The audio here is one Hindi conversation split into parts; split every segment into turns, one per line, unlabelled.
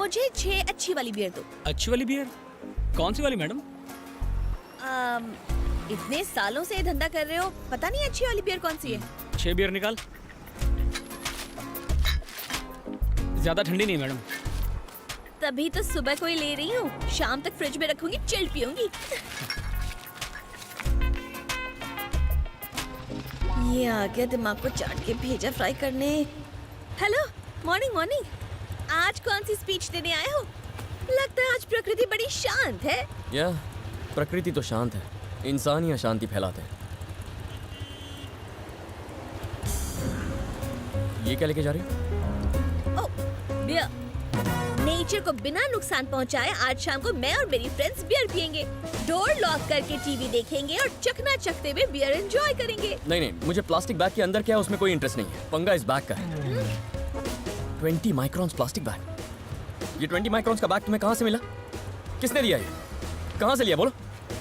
मुझे 6 अच्छी वाली बियर दो।
अच्छी वाली बियर? कौन सी वाली मैडम?
इतने सालों से ये धंधा कर रहे हो, पता नहीं अच्छी वाली बियर कौन सी है?
6 बियर निकाल। ज्यादा ठंडी नहीं मैडम।
तभी तो सुबह को ही ले रही हूँ, शाम तक फ्रिज में रखूंगी, चिल्ड पीऊंगी। ये आ गया दिमाग को चाट के भेजा फ्राई करने। Hello, morning morning. आज कौन सी स्पीच देने आए हो? लगता है आज प्रकृति बड़ी शांत है।
या प्रकृति तो शांत है, इंसान ही अशांति फैलाते हैं। ये क्या लेके जा रही हो?
ओह, बियर। नेचर को बिना नुकसान पहुंचाए आज शाम को मैं और मेरी फ्रेंड्स बियर पियेंगे, डोर लॉक करके टीवी देखेंगे और चकना चकते हुए बियर एंजॉय करेंगे।
नहीं, मुझे प्लास्टिक बैग के अंदर क्या है उसमें कोई इंटरेस्ट नहीं है। पंगा इस बैग का है। 20 माइक्रॉन्स प्लास्टिक बैग। ये 20 माइक्रॉन्स का बैग तुम्हें कहाँ से मिला? किसने दिया? ये कहाँ से लिया बोलो?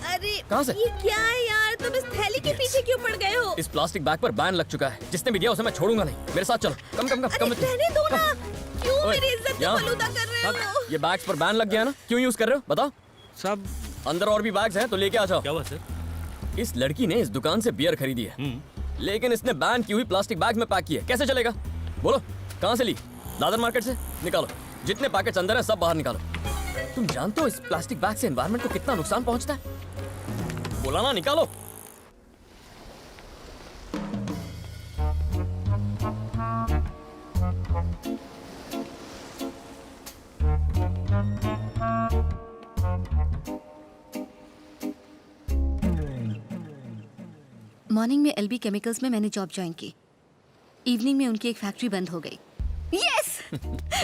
अरे
कहाँ से?
ये क्या है यार, तुम इस थैली के पीछे क्यों पड़ गए हो?
इस प्लास्टिक बैग पर बैन लग चुका है। जिसने भी दिया उसे मैं छोड़ूंगा नहीं। मेरे साथ चलो। कम
रहने दो ना, क्यों मेरी इज्जत को फलूदा कर रहे हो?
ये बैग्स पर बैन लग गया ना, क्यों यूज कर रहे हो बताओ?
सब
अंदर और भी बैग्स हैं तो लेके आ जाओ।
क्या हुआ सर?
इस लड़की ने इस दुकान से बियर खरीदी है, लेकिन इसने बैन की हुई प्लास्टिक बैग में पैक की है। कैसे चलेगा बोलो? कहाँ से ली? दादर मार्केट से। निकालो, जितने पैकेट्स अंदर है सब बाहर निकालो। तुम जानते हो इस प्लास्टिक बैग से एनवायरनमेंट को कितना नुकसान पहुंचता है? बोला ना, निकालो।
मॉर्निंग में एलबी केमिकल्स में मैंने जॉब ज्वाइन की। इवनिंग में उनकी एक फैक्ट्री बंद हो गई। यस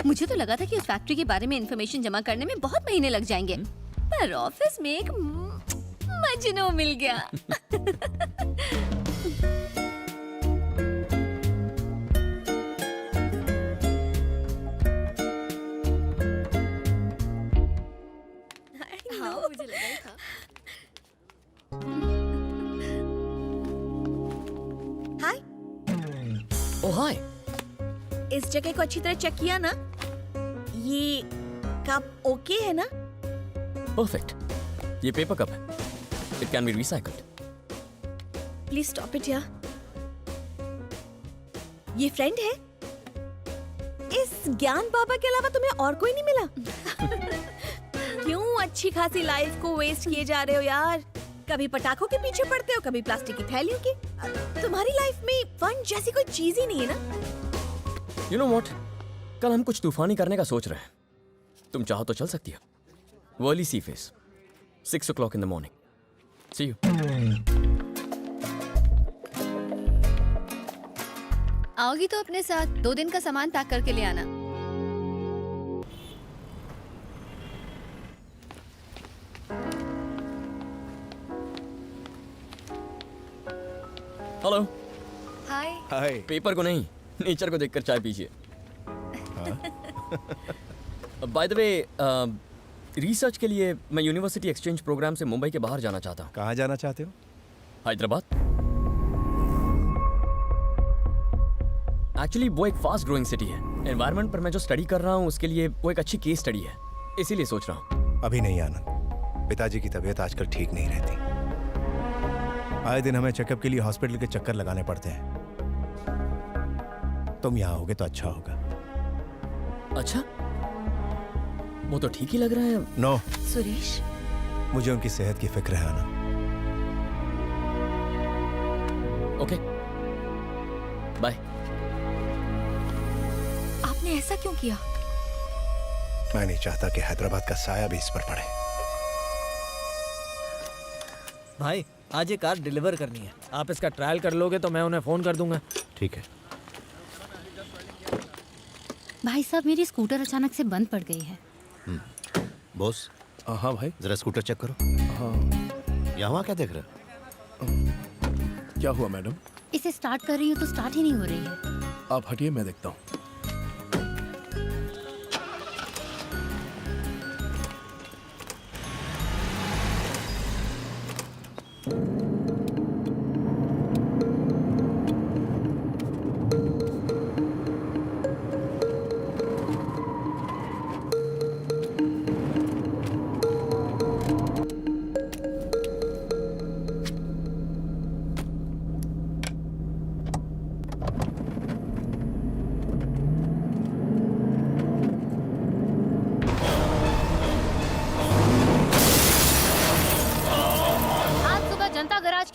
मुझे तो लगा था कि उस फैक्ट्री के बारे में इंफॉर्मेशन जमा करने में बहुत महीने लग जाएंगे, पर ऑफिस में एक मजनू मिल गया।
हाँ, मुझे लगा ही था। हाय।
ओह हाय।
इस जगह को अच्छी तरह चेक किया ना? ये कप ओके है ना?
परफेक्ट। ये पेपर कप है, it can be recycled.
Please stop it यार। ये फ्रेंड है? इस ज्ञान बाबा के अलावा तुम्हें और कोई नहीं मिला? क्यों अच्छी खासी लाइफ को वेस्ट किए जा रहे हो यार? कभी पटाखों के पीछे पड़ते हो, कभी प्लास्टिक की थैलियों की। तुम्हारी लाइफ में फन जैसी कोई चीज ही नहीं है ना?
यू नो व्हाट, कल हम कुछ तूफानी करने का सोच रहे हैं। तुम चाहो तो चल सकती हो। वर्ली सी face, 6 o'clock in the morning. See you.
आओगी तो अपने साथ 2 दिन का सामान पैक करके ले आना।
हेलो।
हाय।
हाय।
पेपर को नहीं, नेचर को देखकर चाय पीजिए। बाय द वे, रिसर्च के लिए मैं यूनिवर्सिटी एक्सचेंज प्रोग्राम से मुंबई के बाहर जाना चाहता हूँ।
कहाँ जाना चाहते हो?
हैदराबाद। एक्चुअली वो एक फास्ट ग्रोइंग सिटी है। एनवायरनमेंट पर मैं जो स्टडी कर रहा हूँ उसके लिए वो एक अच्छी केस स्टडी है, इसीलिए सोच रहा हूँ।
अभी नहीं आनंद, पिताजी की तबीयत आजकल ठीक नहीं रहती। आए दिन हमें चेकअप के लिए हॉस्पिटल के चक्कर लगाने पड़ते हैं। तुम यहाँ होगे तो अच्छा होगा।
अच्छा, वो तो ठीक ही लग रहा है।
नो,
सुरेश,
मुझे उनकी सेहत की फिक्र है आनंद।
Okay, bye.
आपने ऐसा क्यों किया?
मैं नहीं चाहता कि हैदराबाद का साया भी इस पर पड़े।
भाई, आज ये कार डिलीवर करनी है। आप इसका ट्रायल कर लोगे तो मैं उन्हें फ़ोन कर दूंगा।
ठीक है।
भाई साहब, मेरी स्कूटर अचानक से बंद पड़ गई है।
बॉस,
हाँ भाई।
जरा स्कूटर चेक करो।
हाँ।
यहाँ क्या देख रहे हो?
क्या हुआ मैडम?
इसे स्टार्ट कर रही हूँ तो स्टार्ट ही नहीं हो रही है।
आप हटिए, मैं देखता हूँ।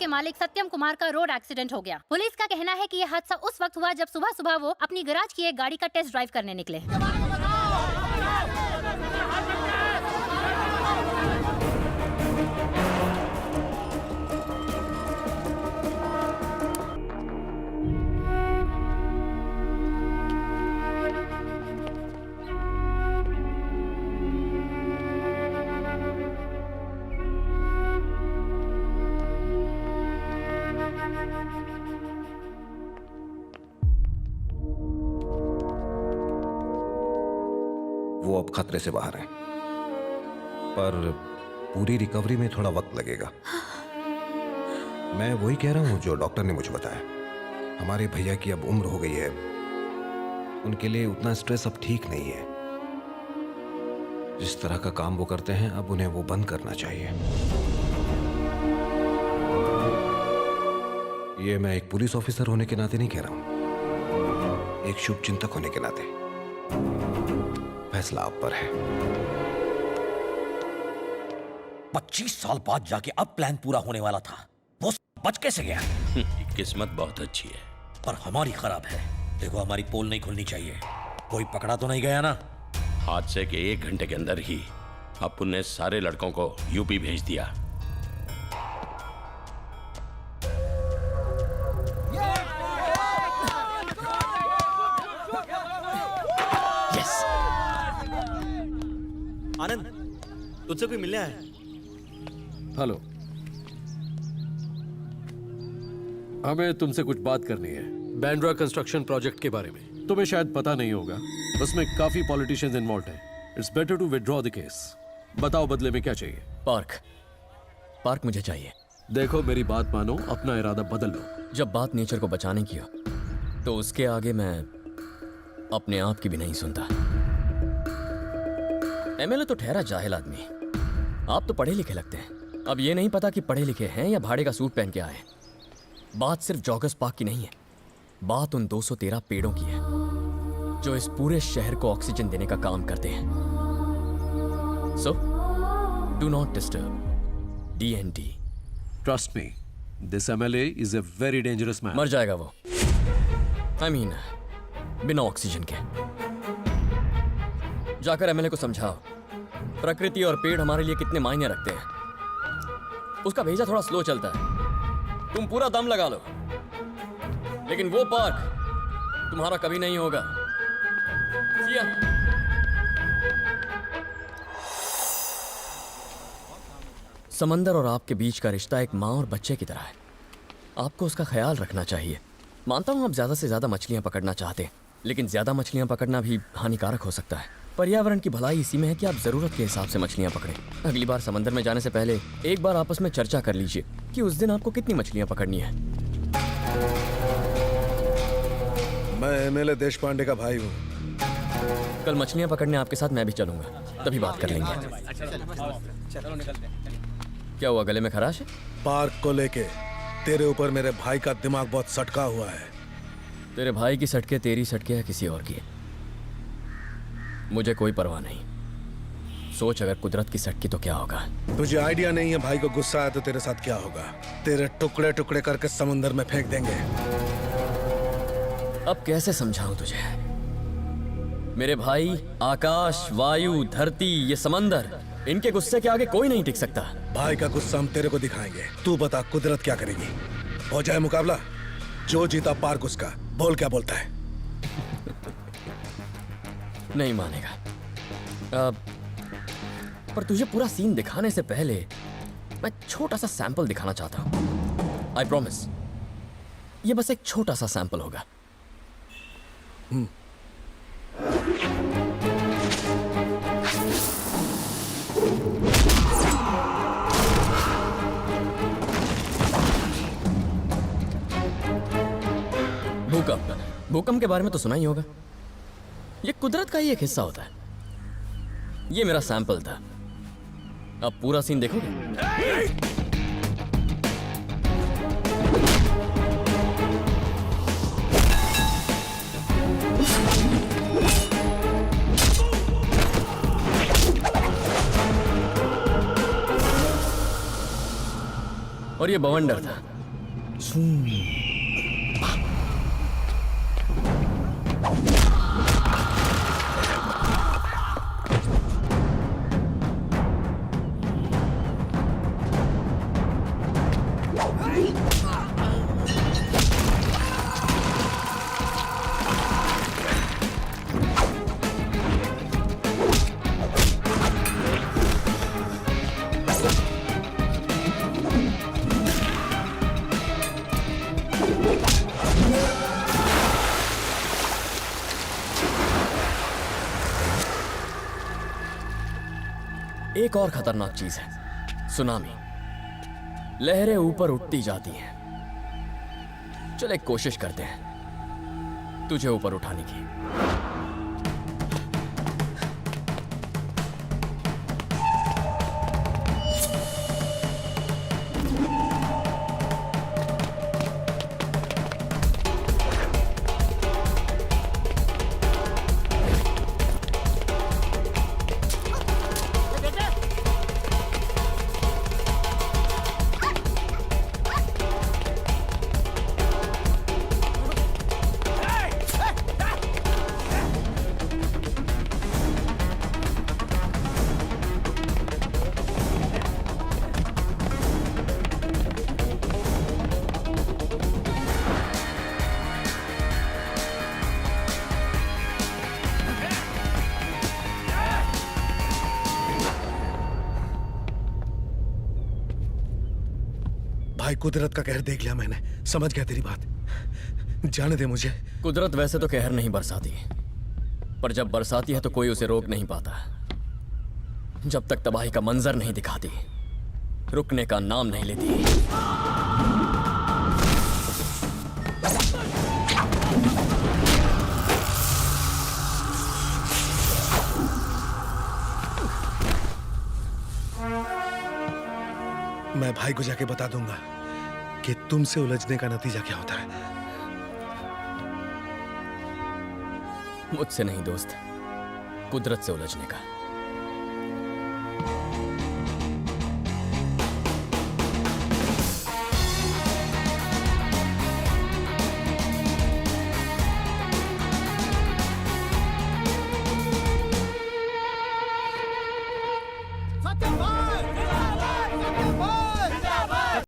मालिक सत्यम कुमार का रोड एक्सीडेंट हो गया। पुलिस का कहना है कि यह हादसा उस वक्त हुआ जब सुबह सुबह वो अपनी गैराज की एक गाड़ी का टेस्ट ड्राइव करने निकले।
वो अब खतरे से बाहर है, पर पूरी रिकवरी में थोड़ा वक्त लगेगा। मैं वही कह रहा हूं जो डॉक्टर ने मुझे बताया। हमारे भैया की अब उम्र हो गई है, उनके लिए उतना स्ट्रेस अब ठीक नहीं है। जिस तरह का काम वो करते हैं अब उन्हें वो बंद करना चाहिए। ये मैं एक पुलिस ऑफिसर होने के नाते नहीं कह रहा हूं, एक शुभ चिंतक होने के नाते। फैसला आप पर है।
25 साल बाद जाके अब प्लान पूरा होने वाला था, वो बच कैसे गया?
किस्मत बहुत अच्छी है।
पर हमारी खराब है। देखो, हमारी पोल नहीं खुलनी चाहिए। कोई पकड़ा तो नहीं गया ना?
हादसे के 1 घंटे के अंदर ही अपुन ने सारे लड़कों को यूपी भेज दिया।
आनंद, तुझसे कोई मिलने आया?
हेलो, हमें तुमसे कुछ बात करनी है बैंड्रा कंस्ट्रक्शन प्रोजेक्ट के बारे में। तुम्हें शायद पता नहीं होगा, उसमें काफी पॉलिटिशियंस इन्वॉल्व हैं। It's better to withdraw the case. बताओ बदले में क्या चाहिए?
पार्क मुझे चाहिए।
देखो, मेरी बात मानो, अपना इरादा बदल लो।
जब बात नेचर को बचाने की हो तो उसके आगे मैं अपने आप की भी नहीं सुनता। एमएलए तो ठहरा जाहिल आदमी, आप तो पढ़े लिखे लगते हैं। अब ये नहीं पता कि पढ़े लिखे हैं या भाड़े का सूट पहन के आए हैं। बात सिर्फ जॉगर्स पार्क की नहीं है, बात उन 213 पेड़ों की है जो इस पूरे शहर को ऑक्सीजन देने का काम करते हैं। So do not disturb DND।
Trust me, this MLA is a very dangerous man.
मर जाएगा वो। I mean, बिना ऑक्सीजन के। जाकर एमएलए को समझाओ प्रकृति और पेड़ हमारे लिए कितने मायने रखते हैं। उसका भेजा थोड़ा स्लो चलता है, तुम पूरा दम लगा लो, लेकिन वो पार्क तुम्हारा कभी नहीं होगा। See ya। समंदर और आपके बीच का रिश्ता एक माँ और बच्चे की तरह है। आपको उसका ख्याल रखना चाहिए। मानता हूं आप ज्यादा से ज्यादा मछलियां पकड़ना चाहते हैं, लेकिन ज्यादा मछलियां पकड़ना भी हानिकारक हो सकता है। पर्यावरण की भलाई इसी में है कि आप जरूरत के हिसाब से मछलियां पकड़ें। अगली बार समंदर में जाने से पहले एक बार आपस में चर्चा कर लीजिए कि उस दिन आपको कितनी मछलियां पकड़नी है।
मैं एमएलए देश पांडे का भाई हूँ।
कल मछलियां पकड़ने आपके साथ मैं भी चलूंगा, तभी बात कर लेंगे। क्या हुआ, गले में खराश है?
पार्क को लेके तेरे ऊपर मेरे भाई का दिमाग बहुत सटका हुआ है।
तेरे भाई की सटके तेरी सटके या किसी और की, मुझे कोई परवाह नहीं। सोच, अगर कुदरत की सटकी तो क्या होगा।
तुझे आइडिया नहीं है भाई को गुस्सा आया तो तेरे साथ क्या होगा। तेरे टुकड़े टुकड़े करके समुंदर में फेंक देंगे।
अब कैसे समझाऊं तुझे? मेरे भाई, आकाश, वायु, धरती, ये समंदर, इनके गुस्से के आगे कोई नहीं टिक सकता।
भाई का गुस्सा हम तेरे को दिखाएंगे। तू बता कुदरत क्या करेगी? हो जाए मुकाबला, जो जीता पार्क उसका। बोल क्या बोलता है?
नहीं मानेगा। पर तुझे पूरा सीन दिखाने से पहले मैं छोटा सा सैंपल दिखाना चाहता हूं। आई प्रॉमिस, ये बस एक छोटा सा सैंपल होगा। भूकंप के बारे में तो सुना ही होगा। ये कुदरत का ही एक हिस्सा होता है। ये मेरा सैंपल था। अब पूरा सीन देखोगे? और ये बवंडर था। एक और खतरनाक चीज है, सुनामी। लहरें ऊपर उठती जाती हैं। चल एक कोशिश करते हैं तुझे ऊपर उठाने की।
भाई कुदरत का कहर देख लिया मैंने, समझ गया तेरी बात। जाने दे मुझे।
कुदरत वैसे तो कहर नहीं बरसाती, पर जब बरसाती है तो कोई उसे रोक नहीं पाता। जब तक तबाही का मंजर नहीं दिखाती, रुकने का नाम नहीं लेती।
मैं भाई को जाके बता दूंगा कि तुमसे उलझने का नतीजा क्या होता है।
मुझसे नहीं दोस्त, कुदरत से उलझने का।
सत्यम भाई!